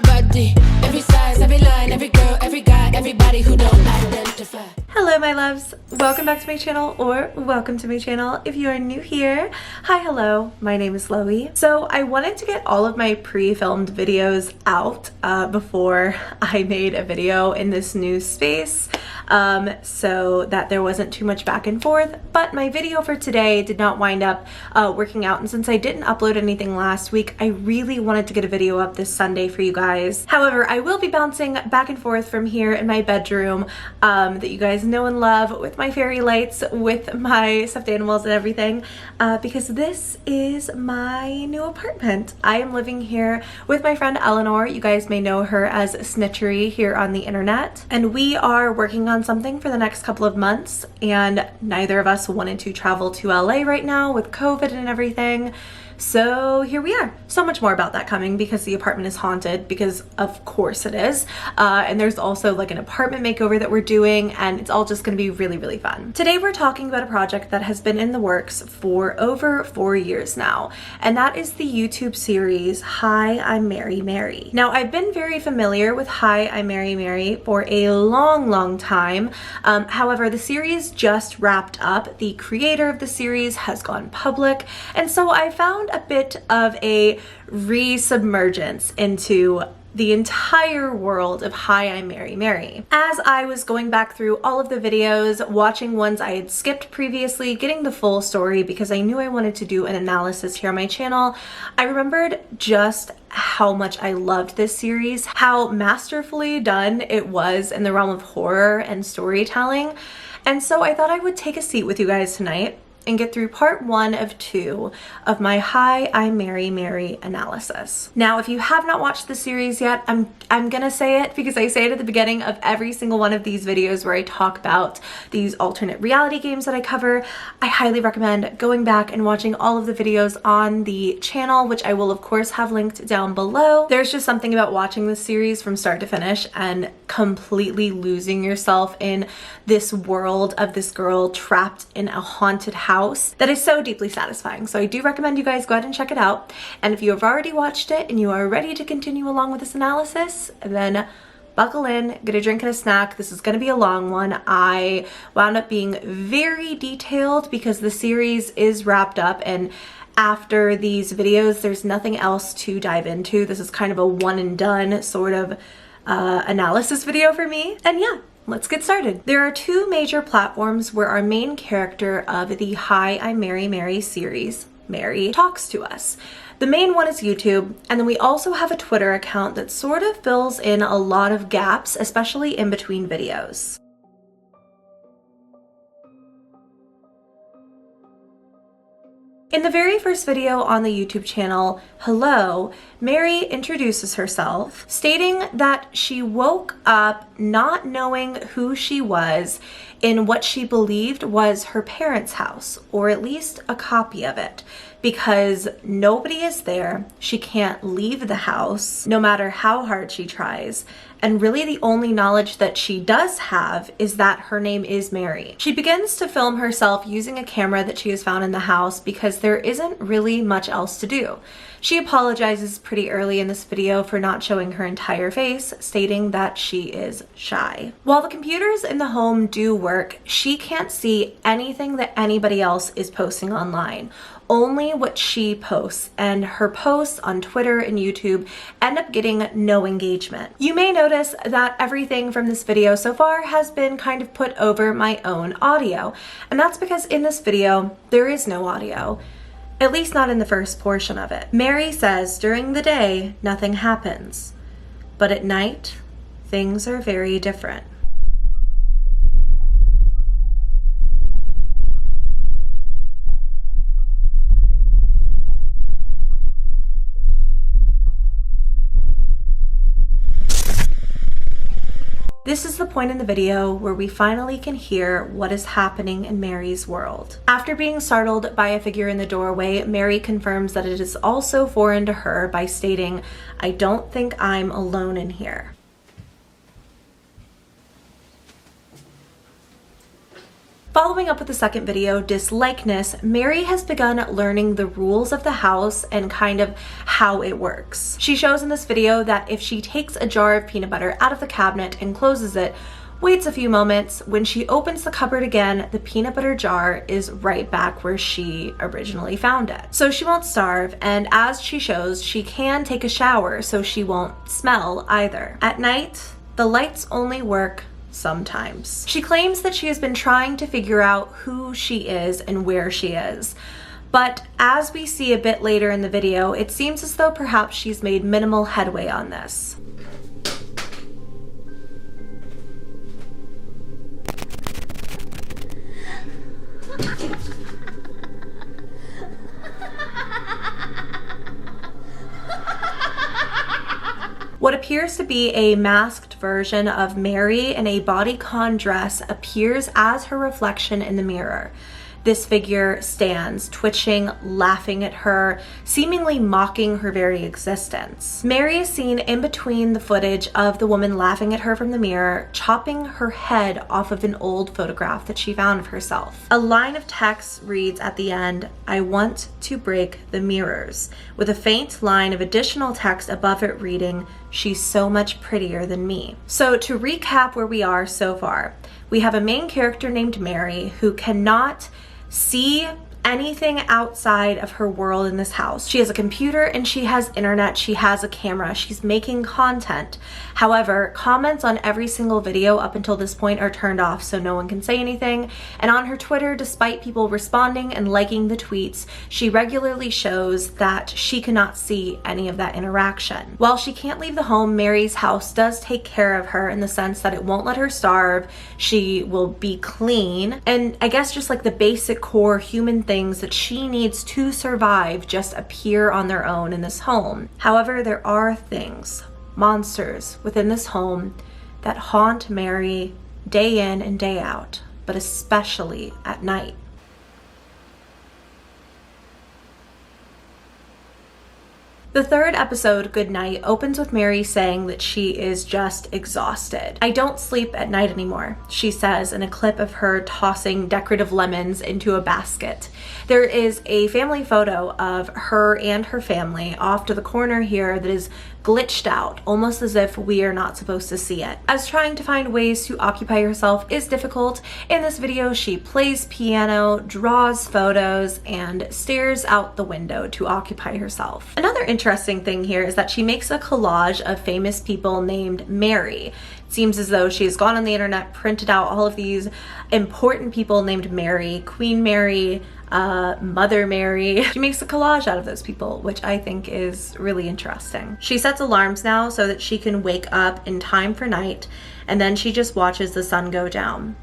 my body. Every size, every line, every girl, every guy, everybody who don't identify. Hello my loves, welcome back to my channel, or welcome to my channel if you are new here. Hi, hello, my name is Loey. So I wanted to get all of my pre-filmed videos out before I made a video in this new space so that there wasn't too much back and forth, but my video for today did not wind up working out, and since I didn't upload anything last week, I really wanted to get a video up this Sunday for you guys. However, I will be bouncing back and forth from here in my bedroom that you guys know and love, with my fairy lights, with my stuffed animals and everything, because this is my new apartment. I am living here with my friend Eleanor. You guys may know her as Snitchery here on the internet, and we are working on something for the next couple of months, and neither of us wanted to travel to LA right now with COVID and everything. So here we are. So much more about that coming, because the apartment is haunted, because of course it is. And there's also like an apartment makeover that we're doing, and it's all just gonna be really, really fun. Today we're talking about a project that has been in the works for over 4 years now, and that is the YouTube series Hi, I'm Mary Mary. Now, I've been very familiar with Hi, I'm Mary Mary for a long time. However, the series just wrapped up. The creator of the series has gone public, and so I found a bit of a resubmergence into the entire world of Hi, I'm Mary Mary. As I was going back through all of the videos, watching ones I had skipped previously, getting the full story because I knew I wanted to do an analysis here on my channel, I remembered just how much I loved this series, how masterfully done it was in the realm of horror and storytelling. And so I thought I would take a seat with you guys tonight and get through part 1 of 2 of my Hi, I'm Mary Mary analysis. Now, if you have not watched the series yet, I'm gonna say it because I say it at the beginning of every single one of these videos where I talk about these alternate reality games that I cover. I highly recommend going back and watching all of the videos on the channel, which I will of course have linked down below. There's just something about watching this series from start to finish and completely losing yourself in this world of this girl trapped in a haunted house that is so deeply satisfying. So I do recommend you guys go ahead and check it out. And if you have already watched it and you are ready to continue along with this analysis, then buckle in, get a drink and a snack. This is going to be a long one. I wound up being very detailed because the series is wrapped up, and after these videos there's nothing else to dive into. This is kind of a one and done sort of analysis video for me. And yeah, let's get started. There are 2 major platforms where our main character of the Hi, I'm Mary Mary series, Mary, talks to us. The main one is YouTube, and then we also have a Twitter account that sort of fills in a lot of gaps, especially in between videos. In the very first video on the YouTube channel, Hello, Mary introduces herself, stating that she woke up not knowing who she was in what she believed was her parents' house, or at least a copy of it, because nobody is there. She can't leave the house, no matter how hard she tries. And really the only knowledge that she does have is that her name is Mary. She begins to film herself using a camera that she has found in the house because there isn't really much else to do. She apologizes pretty early in this video for not showing her entire face, stating that she is shy. While the computers in the home do work, she can't see anything that anybody else is posting online. Only what she posts, and her posts on Twitter and YouTube end up getting no engagement. You may notice that everything from this video so far has been kind of put over my own audio, and that's because in this video there is no audio, at least not in the first portion of it. Mary says during the day nothing happens, but at night things are very different. This is the point in the video where we finally can hear what is happening in Mary's world. After being startled by a figure in the doorway, Mary confirms that it is also foreign to her by stating, "I don't think I'm alone in here." Following up with the second video, Dislikeness, Mary has begun learning the rules of the house and kind of how it works. She shows in this video that if she takes a jar of peanut butter out of the cabinet and closes it, waits a few moments, when she opens the cupboard again, the peanut butter jar is right back where she originally found it. So she won't starve, and as she shows, she can take a shower so she won't smell either. At night, the lights only work sometimes. She claims that she has been trying to figure out who she is and where she is. But as we see a bit later in the video, it seems as though perhaps she's made minimal headway on this. What appears to be a masked version of Mary in a bodycon dress appears as her reflection in the mirror. This figure stands, twitching, laughing at her, seemingly mocking her very existence. Mary is seen in between the footage of the woman laughing at her from the mirror, chopping her head off of an old photograph that she found of herself. A line of text reads at the end, "I want to break the mirrors," with a faint line of additional text above it reading, "She's so much prettier than me." So to recap where we are so far, we have a main character named Mary who cannot see anything outside of her world in this house. She has a computer and she has internet, she has a camera, she's making content. However, comments on every single video up until this point are turned off so no one can say anything. And on her Twitter, despite people responding and liking the tweets, she regularly shows that she cannot see any of that interaction. While she can't leave the home, Mary's house does take care of her in the sense that it won't let her starve, she will be clean, and I guess just like the basic core human things that she needs to survive just appear on their own in this home. However, there are things, monsters within this home that haunt Mary day in and day out, but especially at night. The third episode, Good Night, opens with Mary saying that she is just exhausted. "I don't sleep at night anymore," she says in a clip of her tossing decorative lemons into a basket. There is a family photo of her and her family off to the corner here that is glitched out, almost as if we are not supposed to see it. As trying to find ways to occupy herself is difficult, in this video she plays piano, draws photos, and stares out the window to occupy herself. Another interesting thing here is that she makes a collage of famous people named Mary. It seems as though she has gone on the internet, printed out all of these important people named Mary, Queen Mary, Mother Mary. She makes a collage out of those people, which I think is really interesting. She sets alarms now so that she can wake up in time for night, and then she just watches the sun go down.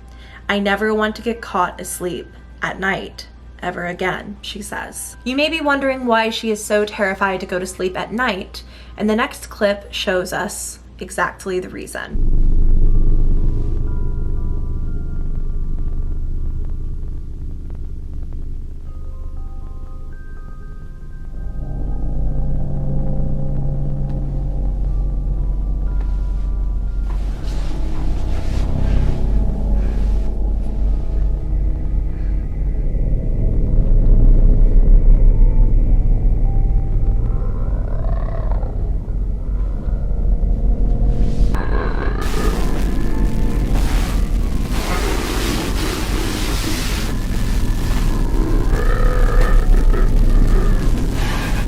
"I never want to get caught asleep at night ever again," she says. You may be wondering why she is so terrified to go to sleep at night, and the next clip shows us exactly the reason.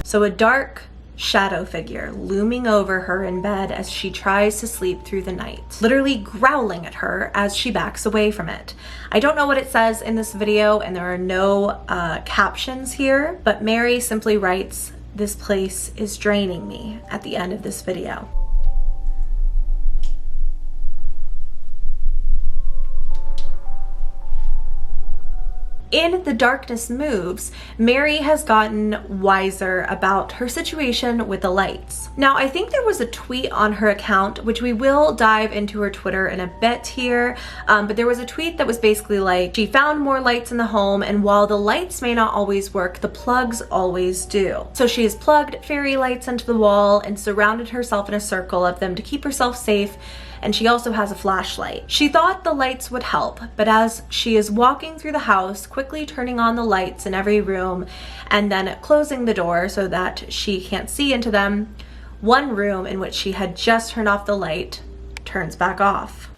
So a dark shadow figure looming over her in bed as she tries to sleep through the night, literally growling at her as she backs away from it. I don't know what it says in this video and there are no captions here, but Mary simply writes, "This place is draining me," at the end of this video. In The Darkness Moves, Mary has gotten wiser about her situation with the lights. Now, I think there was a tweet on her account, which we will dive into her Twitter in a bit here, but there was a tweet that was basically like, she found more lights in the home, and while the lights may not always work, the plugs always do. So she has plugged fairy lights into the wall and surrounded herself in a circle of them to keep herself safe. and she also has a flashlight. She thought the lights would help, but as she is walking through the house, quickly turning on the lights in every room and then closing the door so that she can't see into them, one room in which she had just turned off the light turns back off.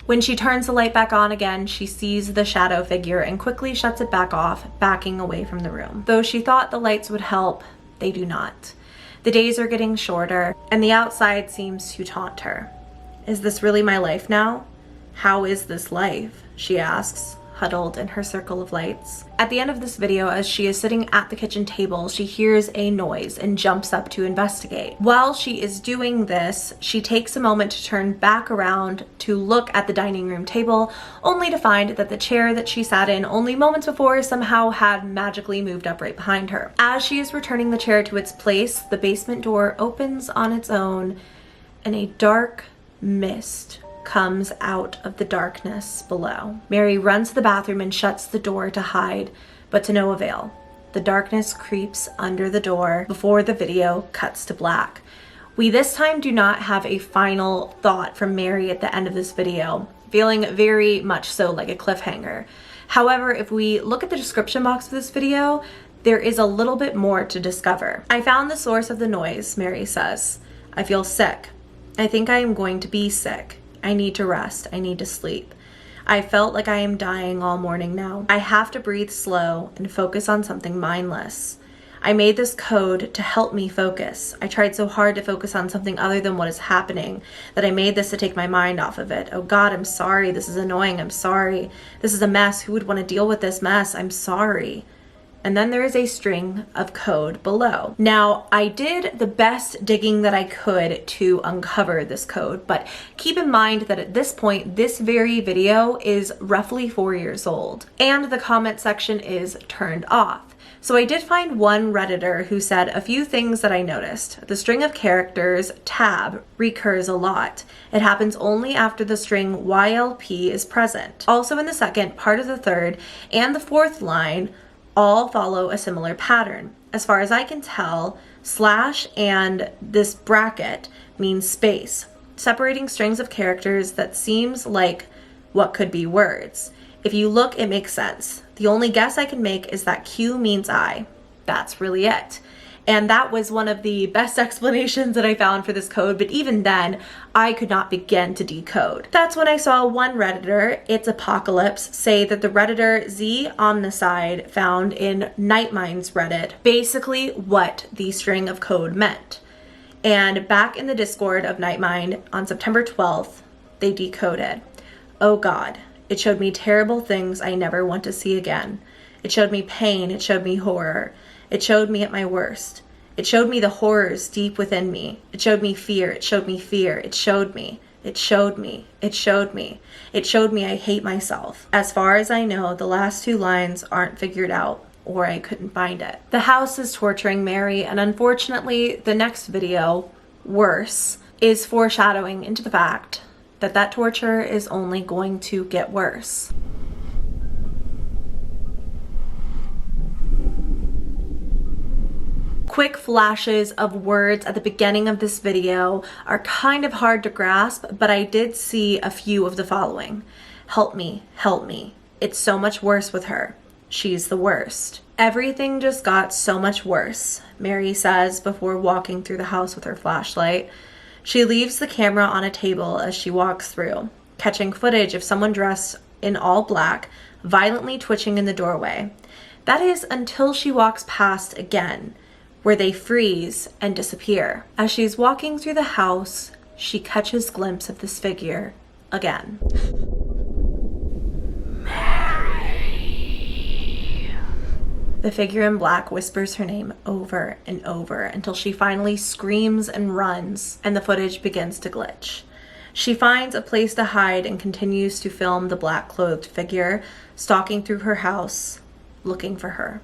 When she turns the light back on again, she sees the shadow figure and quickly shuts it back off, backing away from the room. Though she thought the lights would help, they do not. The days are getting shorter, and the outside seems to taunt her. Is this really my life now? How is this life? She asks, huddled in her circle of lights. At the end of this video, as she is sitting at the kitchen table, she hears a noise and jumps up to investigate. While she is doing this, she takes a moment to turn back around to look at the dining room table, only to find that the chair that she sat in only moments before somehow had magically moved up right behind her. As she is returning the chair to its place, the basement door opens on its own and a dark mist comes out of the darkness below. Mary runs to the bathroom and shuts the door to hide, but to no avail. The darkness creeps under the door before the video cuts to black. We this time do not have a final thought from Mary at the end of this video, feeling very much so like a cliffhanger. However, if we look at the description box of this video, there is a little bit more to discover. I found the source of the noise, Mary says. I feel sick. I think I am going to be sick. I need to rest. I need to sleep. I felt like I am dying all morning now. I have to breathe slow and focus on something mindless. I made this code to help me focus. I tried so hard to focus on something other than what is happening that I made this to take my mind off of it. Oh God, I'm sorry. This is annoying. I'm sorry. This is a mess. Who would want to deal with this mess? I'm sorry. And then there is a string of code below. Now, I did the best digging that I could to uncover this code, but keep in mind that at this point, this very video is roughly 4 years old, and the comment section is turned off. So I did find one Redditor who said a few things that I noticed. The string of characters, tab, recurs a lot. It happens only after the string YLP is present. Also in the second, part of the third, and the fourth line, all follow a similar pattern. As far as I can tell, slash and this bracket means space, separating strings of characters that seems like what could be words. If you look, it makes sense. The only guess I can make is that Q means I. That's really it. And that was one of the best explanations that I found for this code, but even then, I could not begin to decode. That's when I saw one Redditor, It's Apocalypse, say that the Redditor Z Omnicide found in Nightmind's Reddit, basically what the string of code meant. And back in the Discord of Nightmind on September 12th, they decoded. Oh God, it showed me terrible things I never want to see again. It showed me pain, it showed me horror. It showed me at my worst. It showed me the horrors deep within me. It showed me fear. It showed me fear. It showed me. It showed me. It showed me. It showed me I hate myself. As far as I know, the last two lines aren't figured out, or I couldn't find it. The house is torturing Mary, and unfortunately, the next video, worse, is foreshadowing into the fact that that torture is only going to get worse. Quick flashes of words at the beginning of this video are kind of hard to grasp, but I did see a few of the following. Help me, help me. It's so much worse with her. She's the worst. Everything just got so much worse, Mary says before walking through the house with her flashlight. She leaves the camera on a table as she walks through, catching footage of someone dressed in all black, violently twitching in the doorway. That is until she walks past again, where they freeze and disappear. As she's walking through the house, she catches a glimpse of this figure again. The figure in black whispers her name over and over until she finally screams and runs, and the footage begins to glitch. She finds a place to hide and continues to film the black-clothed figure stalking through her house, looking for her,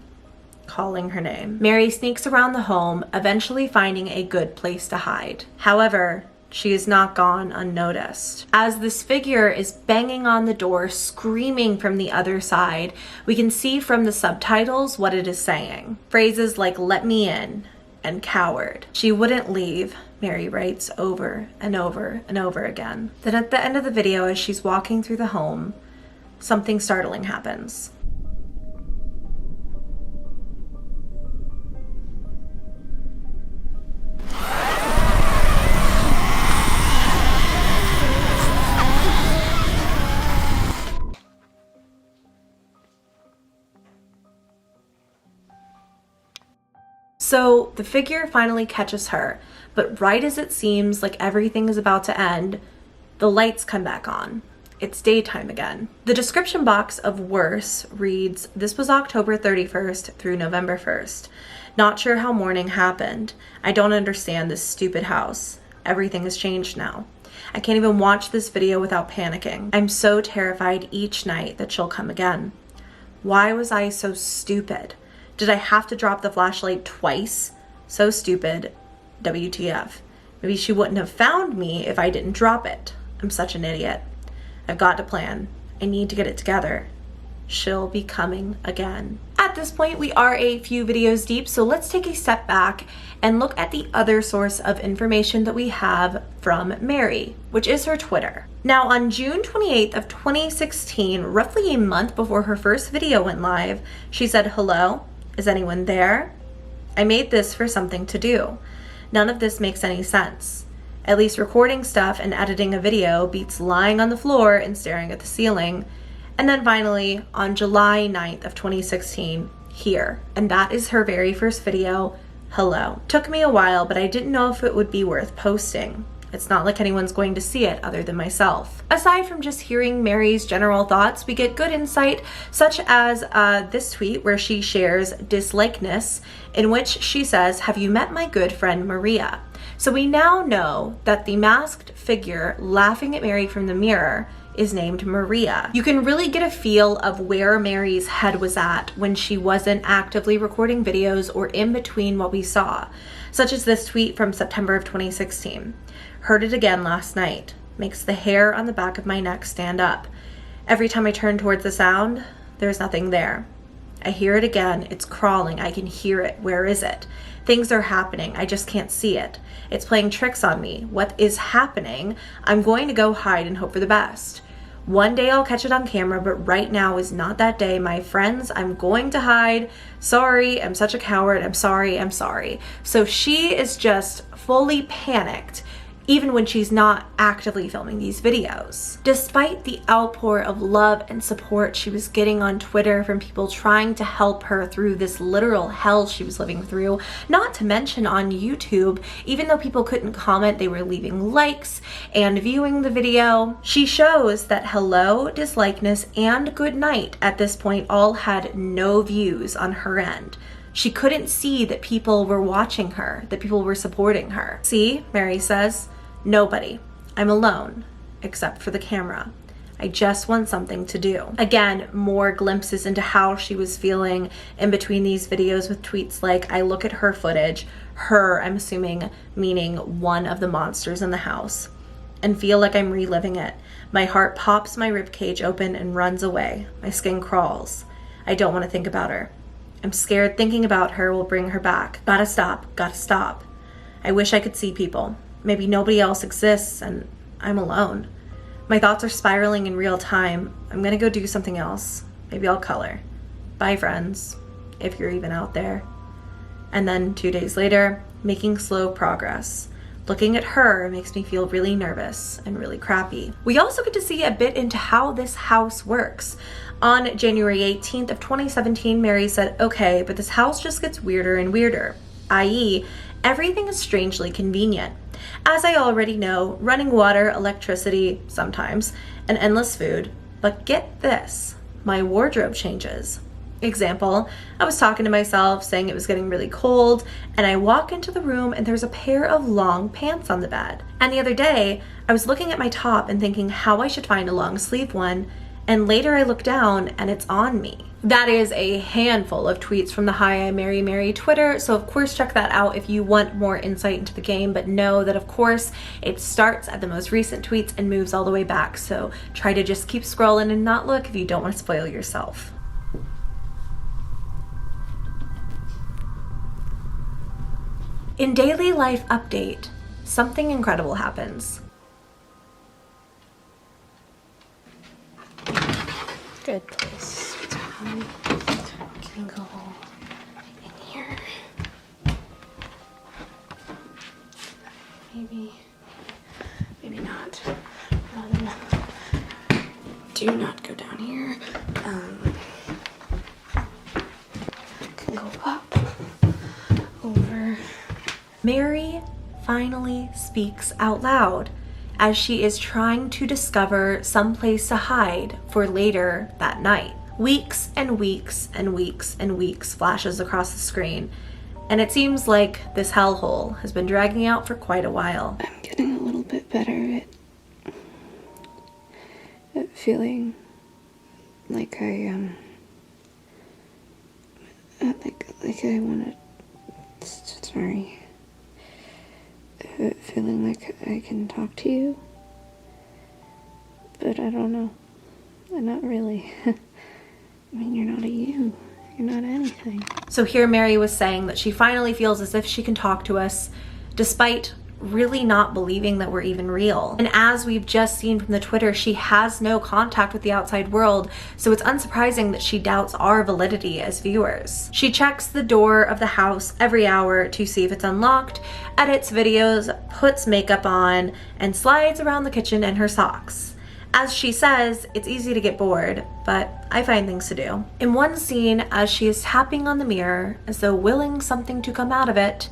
calling her name. Mary sneaks around the home, eventually finding a good place to hide. However, she is not gone unnoticed. As this figure is banging on the door, screaming from the other side, we can see from the subtitles what it is saying. Phrases like "let me in" and "coward." She wouldn't leave, Mary writes over and over and over again. Then at the end of the video, as she's walking through the home, something startling happens. So the figure finally catches her, but right as it seems like everything is about to end, the lights come back on. It's daytime again. The description box of worse reads, "This was October 31st through November 1st. Not sure how morning happened. I don't understand this stupid house. Everything has changed now. I can't even watch this video without panicking. I'm so terrified each night that she'll come again. Why was I so stupid? Did I have to drop the flashlight twice? So stupid. WTF. Maybe she wouldn't have found me if I didn't drop it. I'm such an idiot. I've got to plan. I need to get it together. She'll be coming again." At this point, we are a few videos deep, so let's take a step back and look at the other source of information that we have from Mary, which is her Twitter. Now, on June 28th of 2016, roughly a month before her first video went live, she said, "Hello? Is anyone there? I made this for something to do. None of this makes any sense. At least recording stuff and editing a video beats lying on the floor and staring at the ceiling." And then finally, on July 9th of 2016, here. And that is her very first video, "Hello. Took me a while, but I didn't know if it would be worth posting. It's not like anyone's going to see it other than myself." Aside from just hearing Mary's general thoughts, we get good insight, such as this tweet where she shares dislikeness, in which she says, "Have you met my good friend Maria?" So we now know that the masked figure laughing at Mary from the mirror is named Maria. You can really get a feel of where Mary's head was at when she wasn't actively recording videos or in between what we saw, such as this tweet from September of 2016. "Heard it again last night. Makes the hair on the back of my neck stand up. Every time I turn towards the sound, there's nothing there. I hear it again. It's crawling. I can hear it. Where is it? Things are happening. I just can't see it. It's playing tricks on me. What is happening? I'm going to go hide and hope for the best. One day I'll catch it on camera, but right now is not that day. My friends, I'm going to hide. Sorry, I'm such a coward. I'm sorry, I'm sorry." So she is just fully panicked, even when she's not actively filming these videos. Despite the outpour of love and support she was getting on Twitter from people trying to help her through this literal hell she was living through, not to mention on YouTube, even though people couldn't comment, they were leaving likes and viewing the video, she shows that hello, dislikeness, and good night at this point all had no views on her end. She couldn't see that people were watching her, that people were supporting her. "See," Mary says, "nobody. I'm alone, except for the camera. I just want something to do." Again, more glimpses into how she was feeling in between these videos with tweets like, "I look at her footage," her, I'm assuming, meaning one of the monsters in the house, "and feel like I'm reliving it. My heart pops my ribcage open and runs away. My skin crawls. I don't want to think about her. I'm scared thinking about her will bring her back. Gotta stop, gotta stop. I wish I could see people. Maybe nobody else exists and I'm alone. My thoughts are spiraling in real time. I'm gonna go do something else. Maybe I'll color. Bye, friends, if you're even out there." And then 2 days later, "Making slow progress. Looking at her makes me feel really nervous and really crappy." We also get to see a bit into how this house works. On January 18th of 2017, Mary said, "Okay, but this house just gets weirder and weirder, i.e., everything is strangely convenient. As I already know, running water, electricity, sometimes, and endless food. But get this, my wardrobe changes. Example, I was talking to myself saying it was getting really cold, and I walk into the room and there's a pair of long pants on the bed. And the other day, I was looking at my top and thinking how I should find a long sleeve one, and later I look down and it's on me. That is a handful of tweets from the HiImMaryMary Twitter, so of course check that out if you want more insight into the game, but know that of course it starts at the most recent tweets and moves all the way back, so try to just keep scrolling and not look if you don't want to spoil yourself. In Daily Life Update, something incredible happens. Good place. I can go in here. Maybe not. Do not go down here. Can go up, over. Mary finally speaks out loud as she is trying to discover some place to hide for later that night. Weeks and weeks and weeks and weeks flashes across the screen, and it seems like this hellhole has been dragging out for quite a while. I'm getting a little bit better at feeling like I want to. Sorry. Feeling like I can talk to you, but I don't know. Not really. I mean, you're not a you. You're not anything. So here Mary was saying that she finally feels as if she can talk to us, despite really not believing that we're even real. And as we've just seen from the Twitter, she has no contact with the outside world, so it's unsurprising that she doubts our validity as viewers. She checks the door of the house every hour to see if it's unlocked, edits videos, puts makeup on, and slides around the kitchen in her socks. As she says, it's easy to get bored, but I find things to do. In one scene, as she is tapping on the mirror, as though willing something to come out of it,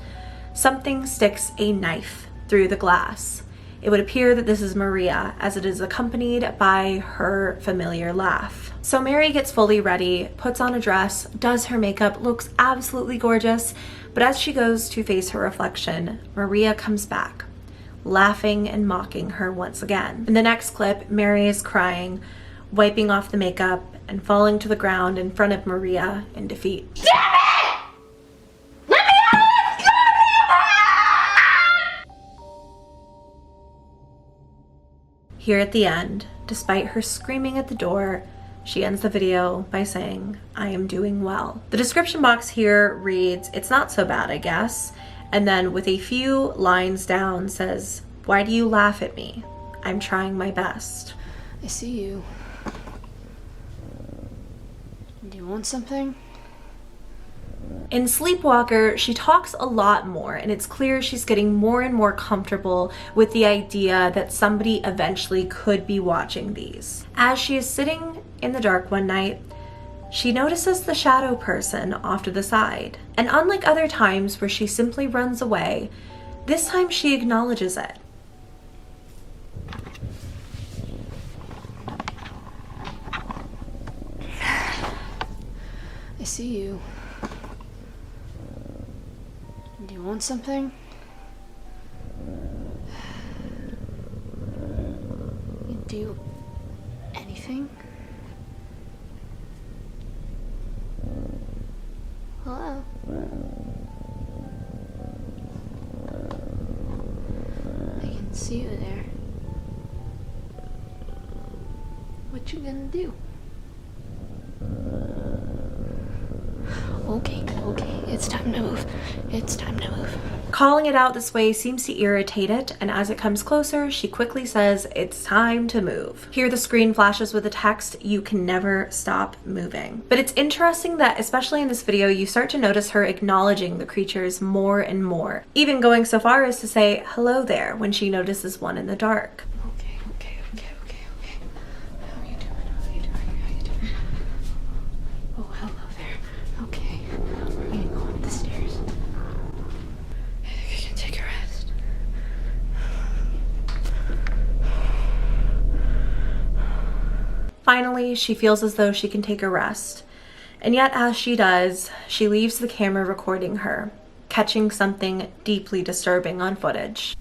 something sticks a knife through the glass. It would appear that this is Maria, as it is accompanied by her familiar laugh. So Mary gets fully ready, puts on a dress, does her makeup, looks absolutely gorgeous, but as she goes to face her reflection, Maria comes back, laughing and mocking her once again. In the next clip, Mary is crying, wiping off the makeup, and falling to the ground in front of Maria in defeat. Damn it! Let me out! Here at the end, despite her screaming at the door, she ends the video by saying, "I am doing well." The description box here reads, "It's not so bad, I guess." And then with a few lines down says, "Why do you laugh at me? I'm trying my best." I see you. Do you want something? In Sleepwalker, she talks a lot more, and it's clear she's getting more and more comfortable with the idea that somebody eventually could be watching these. As she is sitting in the dark one night, she notices the shadow person off to the side. And unlike other times where she simply runs away, this time she acknowledges it. I see you. Do you want something? You do anything? Hello? I can see you there. What you gonna do? Okay, it's time to move. It's time to move. Calling it out this way seems to irritate it, and as it comes closer, she quickly says, "It's time to move." Here the screen flashes with the text, "You can never stop moving." But it's interesting that, especially in this video, you start to notice her acknowledging the creatures more and more, even going so far as to say, "Hello there," when she notices one in the dark. Okay. How are you doing? Oh, hello there. Okay, we're gonna go up the stairs. I think I can take a rest. Finally, she feels as though she can take a rest, And yet as she does, she leaves the camera recording her, catching something deeply disturbing on footage.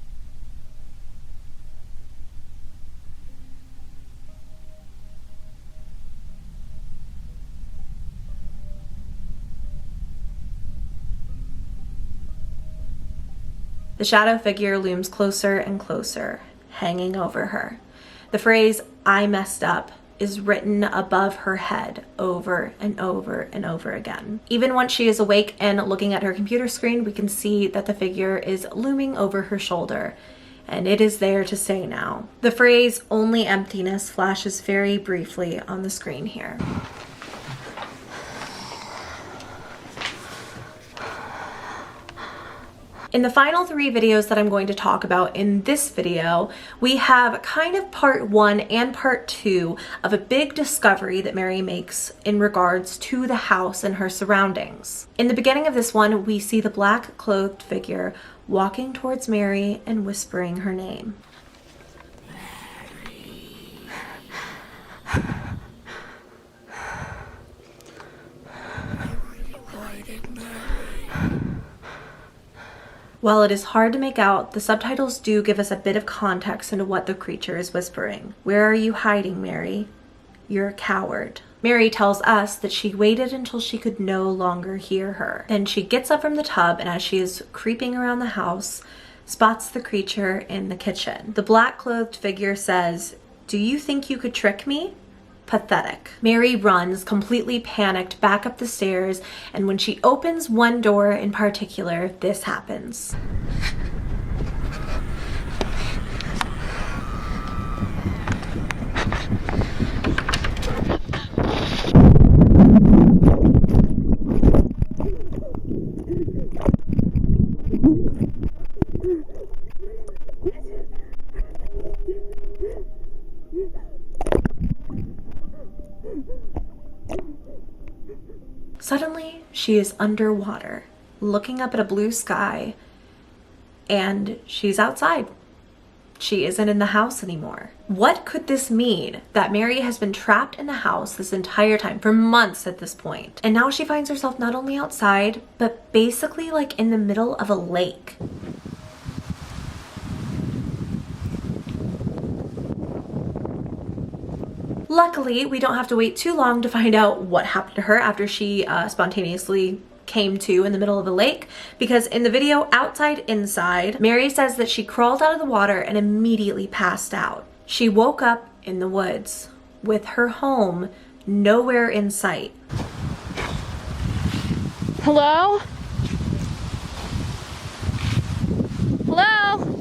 The shadow figure looms closer and closer, hanging over her. The phrase, "I messed up," is written above her head over and over and over again. Even once she is awake and looking at her computer screen, we can see that the figure is looming over her shoulder, and it is there to stay now. The phrase, "only emptiness," flashes very briefly on the screen here. In the final 3 videos that I'm going to talk about in this video, we have kind of part 1 and part 2 of a big discovery that Mary makes in regards to the house and her surroundings. In the beginning of this one, we see the black clothed figure walking towards Mary and whispering her name. While it is hard to make out, the subtitles do give us a bit of context into what the creature is whispering. "Where are you hiding, Mary? You're a coward." Mary tells us that she waited until she could no longer hear her. Then she gets up from the tub, and as she is creeping around the house, spots the creature in the kitchen. The black-clothed figure says, "Do you think you could trick me? Pathetic." Mary runs, completely panicked, back up the stairs, and when she opens one door in particular, this happens. Suddenly, she is underwater, looking up at a blue sky, and she's outside. She isn't in the house anymore. What could this mean? That Mary has been trapped in the house this entire time, for months at this point. And now she finds herself not only outside, but basically like in the middle of a lake. Luckily, we don't have to wait too long to find out what happened to her after she spontaneously came to in the middle of a lake, because in the video Outside Inside, Mary says that she crawled out of the water and immediately passed out. She woke up in the woods with her home nowhere in sight. Hello? Hello?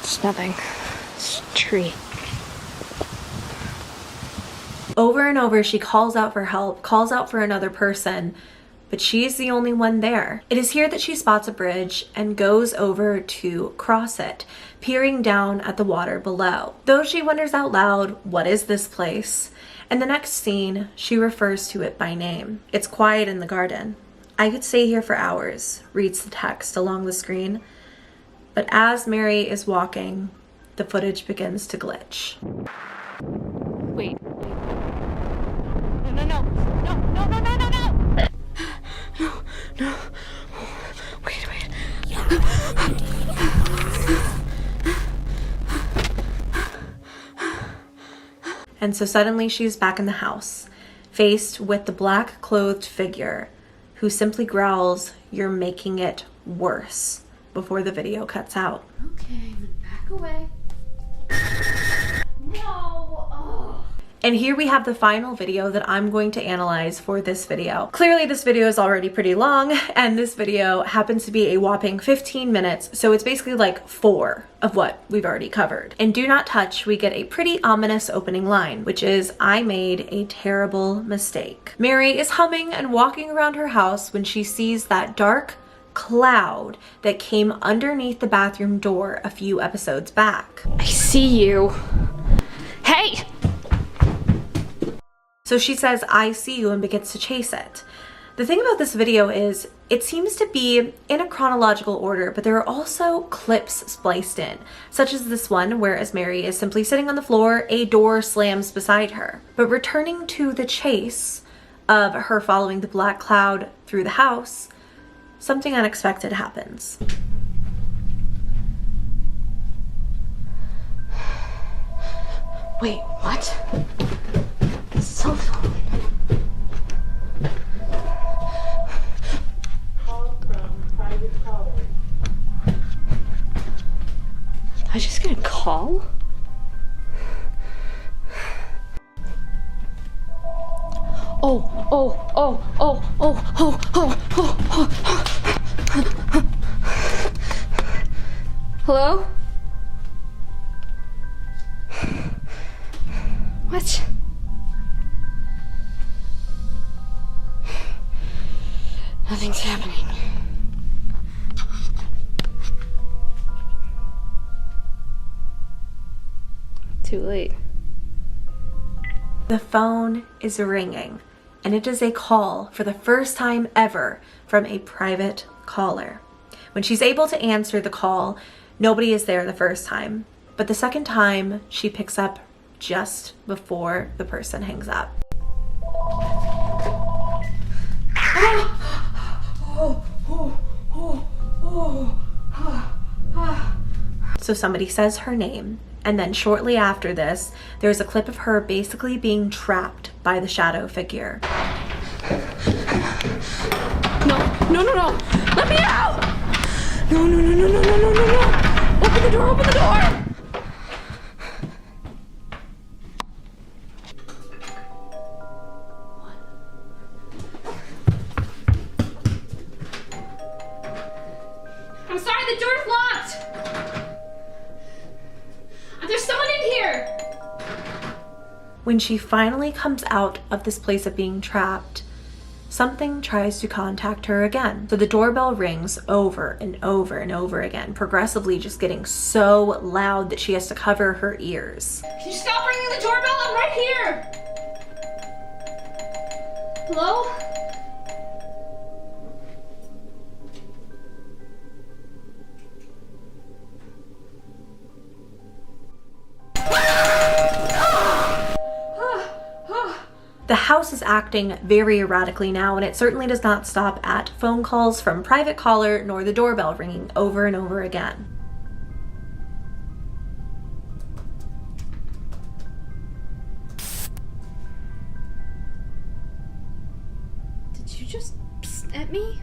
It's nothing. It's a tree. Over and over, she calls out for help, calls out for another person, but she is the only one there. It is here that she spots a bridge and goes over to cross it, peering down at the water below. Though she wonders out loud, what is this place? In the next scene, she refers to it by name. "It's quiet in the garden. I could stay here for hours," reads the text along the screen. But as Mary is walking, the footage begins to glitch. Wait. No, no, no. No, no, no, no, no, no! No, no. Wait. And so suddenly she's back in the house, faced with the black-clothed figure who simply growls, "You're making it worse," before the video cuts out. Okay, I'm gonna back away. No! Oh. And here we have the final video that I'm going to analyze for this video. Clearly this video is already pretty long, and this video happens to be a whopping 15 minutes, so it's basically like 4 of what we've already covered. In Do Not Touch, we get a pretty ominous opening line, which is, "I made a terrible mistake." Mary is humming and walking around her house when she sees that dark cloud that came underneath the bathroom door a few episodes back. I see you. Hey! So she says, "I see you," and begins to chase it. The thing about this video is It seems to be in a chronological order, but there are also clips spliced in, such as this one where as Mary is simply sitting on the floor, a door slams beside her. But returning to the chase of her following the black cloud through the house, something unexpected happens. Wait, what? Cell phone. I was just gonna call? Hello? What? Nothing's happening. Too late. The phone is ringing, and it is a call for the first time ever from a private caller. When she's able to answer the call, nobody is there the first time, but the second time she picks up just before the person hangs up. So somebody says her name, and then shortly after this, there's a clip of her basically being trapped by the shadow figure. No. Let me out! No. Open the door. I'm sorry, the door's locked! There's someone in here! When she finally comes out of this place of being trapped, something tries to contact her again. So the doorbell rings over and over and over again, progressively just getting so loud that she has to cover her ears. Can you stop ringing the doorbell? I'm right here! Hello? The house is acting very erratically now, and it certainly does not stop at phone calls from private caller nor the doorbell ringing over and over again. Did you just psst at me?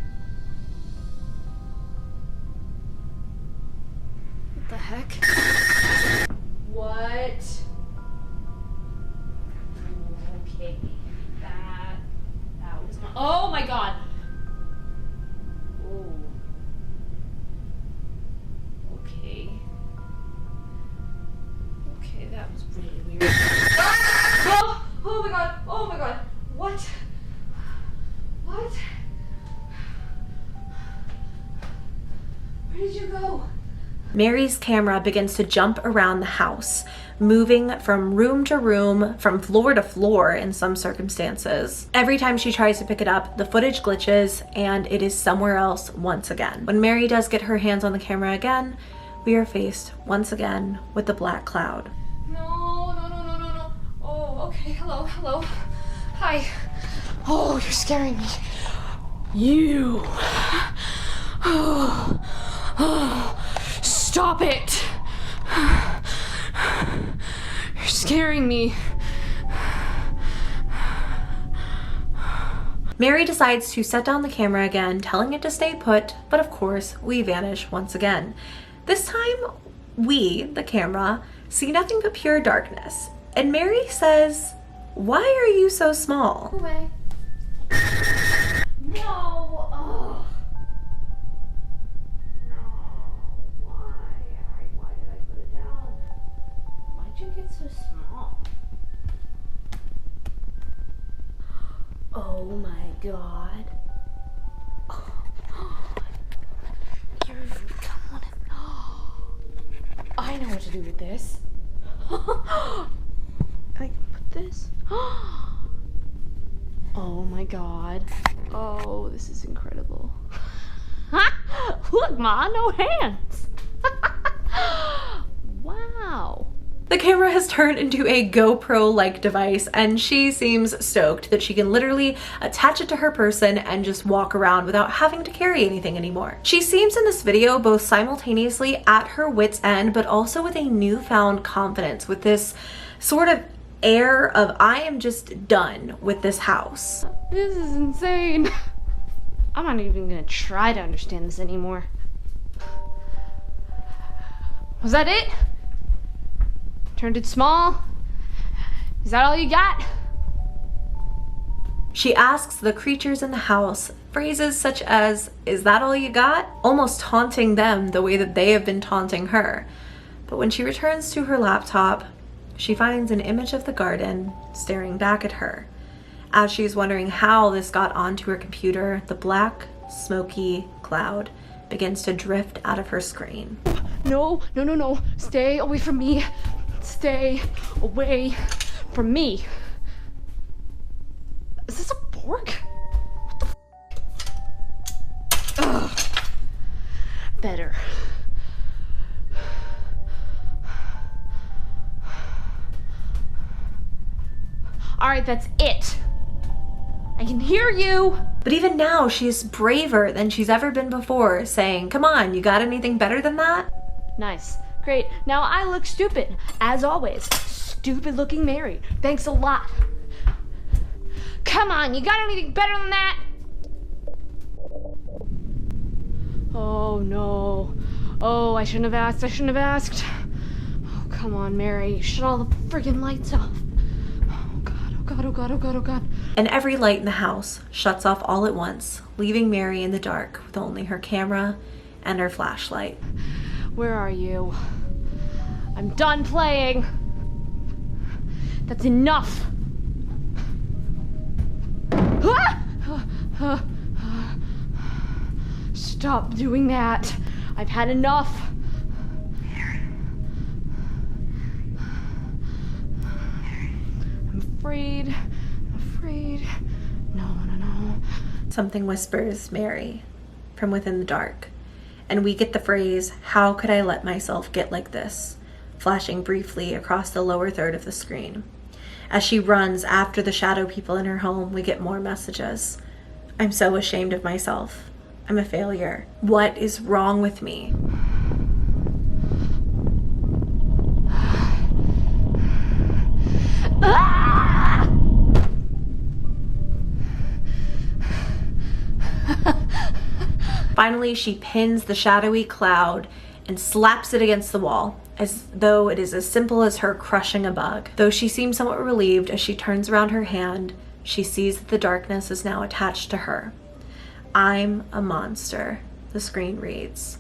What the heck? What? Okay, that was not. Oh my god! Oh. Okay. Okay, that was really weird. Oh my god! Oh my god! What? What? Where did you go? Mary's camera begins to jump around the house, moving from room to room, from floor to floor in some circumstances. Every time she tries to pick it up, the footage glitches and it is somewhere else once again. When Mary does get her hands on the camera again, we are faced once again with the black cloud. No. Oh, okay. Hello. Hi. Oh, you're scaring me. You. Oh. Stop it. You're scaring me. Mary decides to set down the camera again, telling it to stay put, but of course, we vanish once again. This time, we, the camera, see nothing but pure darkness. And Mary says, "Why are you so small?" Away. No. Oh. Why did I put it down? Why'd you get so small? Oh my god. You've become one of. I know what to do with this. I can put this. Oh my god. Oh, this is incredible. Look, Ma, no hands. Wow. The camera has turned into a GoPro-like device, and she seems stoked that she can literally attach it to her person and just walk around without having to carry anything anymore. She seems in this video both simultaneously at her wit's end, but also with a newfound confidence, with this sort of air of I am just done with this house. This is insane. I'm not even gonna try to understand this anymore. Was that it? Turned it small? Is that all you got? She asks the creatures in the house phrases such as, "Is that all you got?" almost taunting them the way that they have been taunting her. But when she returns to her laptop, she finds an image of the garden staring back at her. As she's wondering how this got onto her computer, the black, smoky cloud begins to drift out of her screen. No, no, no, no. Stay away from me. Stay away from me. Is this a Borg? What the f? Ugh. Better. All right, that's it. I can hear you. But even now, she's braver than she's ever been before, saying, "Come on, you got anything better than that?" Nice. Great. Now I look stupid, as always. Stupid looking Mary. Thanks a lot. Come on, you got anything better than that? Oh no. Oh, I shouldn't have asked. I shouldn't have asked. Oh, come on, Mary. Shut all the friggin' lights off. Oh god, oh god, oh god, oh god, oh god. And every light in the house shuts off all at once, leaving Mary in the dark with only her camera and her flashlight. Where are you? I'm done playing. That's enough. Stop doing that. I've had enough. I'm afraid. No. Something whispers Mary from within the dark, and we get the phrase, "How could I let myself get like this?" flashing briefly across the lower third of the screen. As she runs after the shadow people in her home, we get more messages. "I'm so ashamed of myself. I'm a failure. What is wrong with me?" Finally, she pins the shadowy cloud and slaps it against the wall, as though it is as simple as her crushing a bug. Though she seems somewhat relieved as she turns around her hand, she sees that the darkness is now attached to her. "I'm a monster," the screen reads.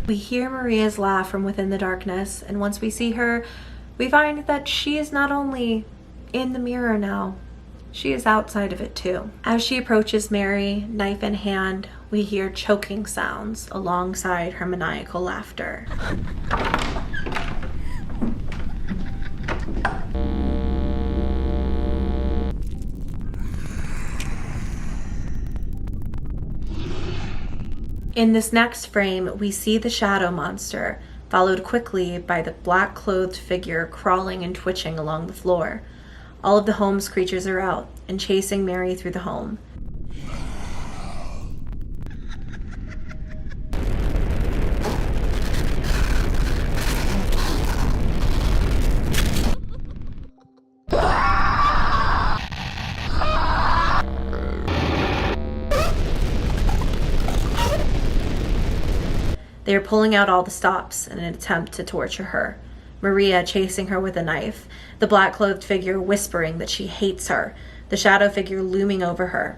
We hear Maria's laugh from within the darkness, and once we see her, we find that she is not only in the mirror now, she is outside of it too. As she approaches Mary, knife in hand, we hear choking sounds alongside her maniacal laughter. In this next frame, we see the shadow monster, followed quickly by the black-clothed figure crawling and twitching along the floor. All of the home's creatures are out and chasing Mary through the home. They are pulling out all the stops in an attempt to torture her. Maria chasing her with a knife, the black-clothed figure whispering that she hates her, the shadow figure looming over her.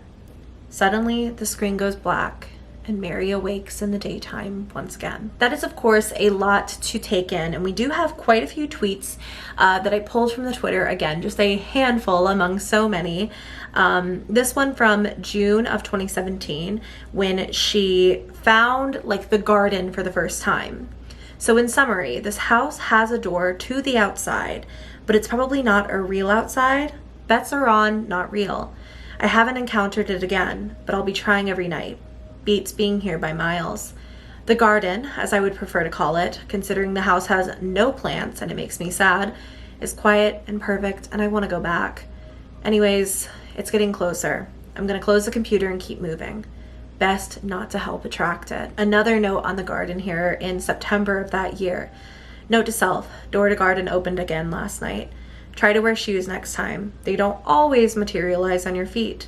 Suddenly, the screen goes black, and Mary awakes in the daytime once again. That is, of course, a lot to take in, and we do have quite a few tweets that I pulled from the Twitter. Again, just a handful among so many. This one from June of 2017, when she found like the garden for the first time. So in summary, this house has a door to the outside, but it's probably not a real outside. Bets are on, not real. I haven't encountered it again, but I'll be trying every night. Beats being here by miles. The garden, as I would prefer to call it, considering the house has no plants and it makes me sad, is quiet and perfect, and I want to go back. Anyways, it's getting closer. I'm going to close the computer and keep moving. Best not to help attract it. Another note on the garden here in September of that year. Note to self, door to garden opened again last night. Try to wear shoes next time. They don't always materialize on your feet.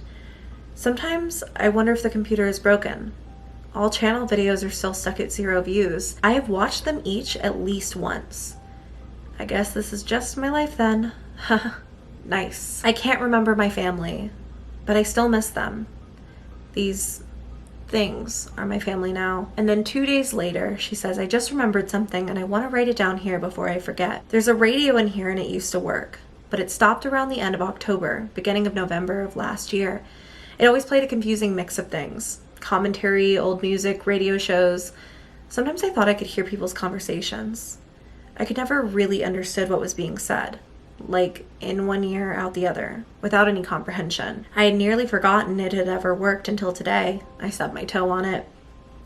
Sometimes I wonder if the computer is broken. All channel videos are still stuck at 0 views. I have watched them each at least once. I guess this is just my life then. Nice. I can't remember my family, but I still miss them. These things are my family now. And then 2 days later, she says, I just remembered something and I want to write it down here before I forget. There's a radio in here and it used to work, but it stopped around the end of October, beginning of November of last year. It always played a confusing mix of things. Commentary, old music, radio shows. Sometimes I thought I could hear people's conversations. I could never really understood what was being said. Like in one ear, out the other, without any comprehension. I had nearly forgotten it had ever worked until today. I stubbed my toe on it.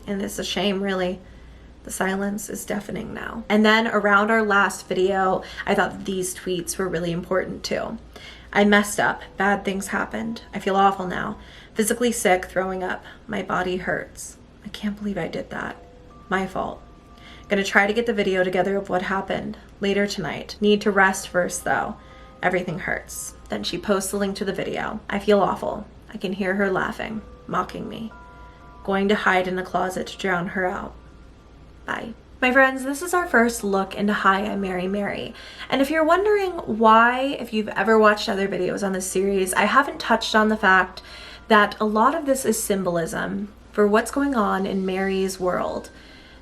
And it's a shame, really. The silence is deafening now. And then around our last video, I thought that these tweets were really important too. I messed up. Bad things happened. I feel awful now. Physically sick, throwing up. My body hurts. I can't believe I did that. My fault. Gonna try to get the video together of what happened later tonight. Need to rest first though. Everything hurts. Then she posts the link to the video. I feel awful. I can hear her laughing, mocking me. Going to hide in the closet to drown her out. Bye. My friends, this is our first look into HiImMaryMary. And if you're wondering why, if you've ever watched other videos on this series, I haven't touched on the fact that a lot of this is symbolism for what's going on in Mary's world.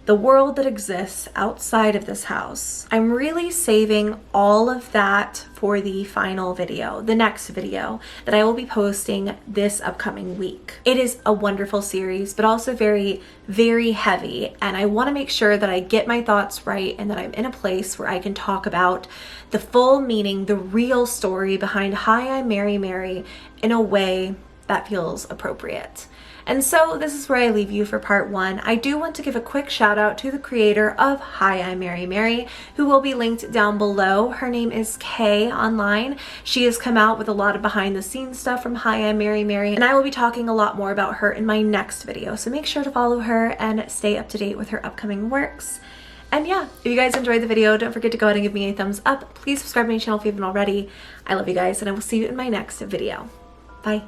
The world that exists outside of this house. I'm really saving all of that for the final video, the next video that I will be posting this upcoming week. It is a wonderful series, but also very, very heavy. And I want to make sure that I get my thoughts right and that I'm in a place where I can talk about the full meaning, the real story behind HiImMaryMary in a way that feels appropriate. And so this is where I leave you for part 1. I do want to give a quick shout out to the creator of HiImMaryMary, who will be linked down below. Her name is Kay online. She has come out with a lot of behind the scenes stuff from HiImMaryMary, and I will be talking a lot more about her in my next video. So make sure to follow her and stay up to date with her upcoming works. And yeah, if you guys enjoyed the video, don't forget to go ahead and give me a thumbs up. Please subscribe to my channel if you haven't already. I love you guys, and I will see you in my next video. Bye.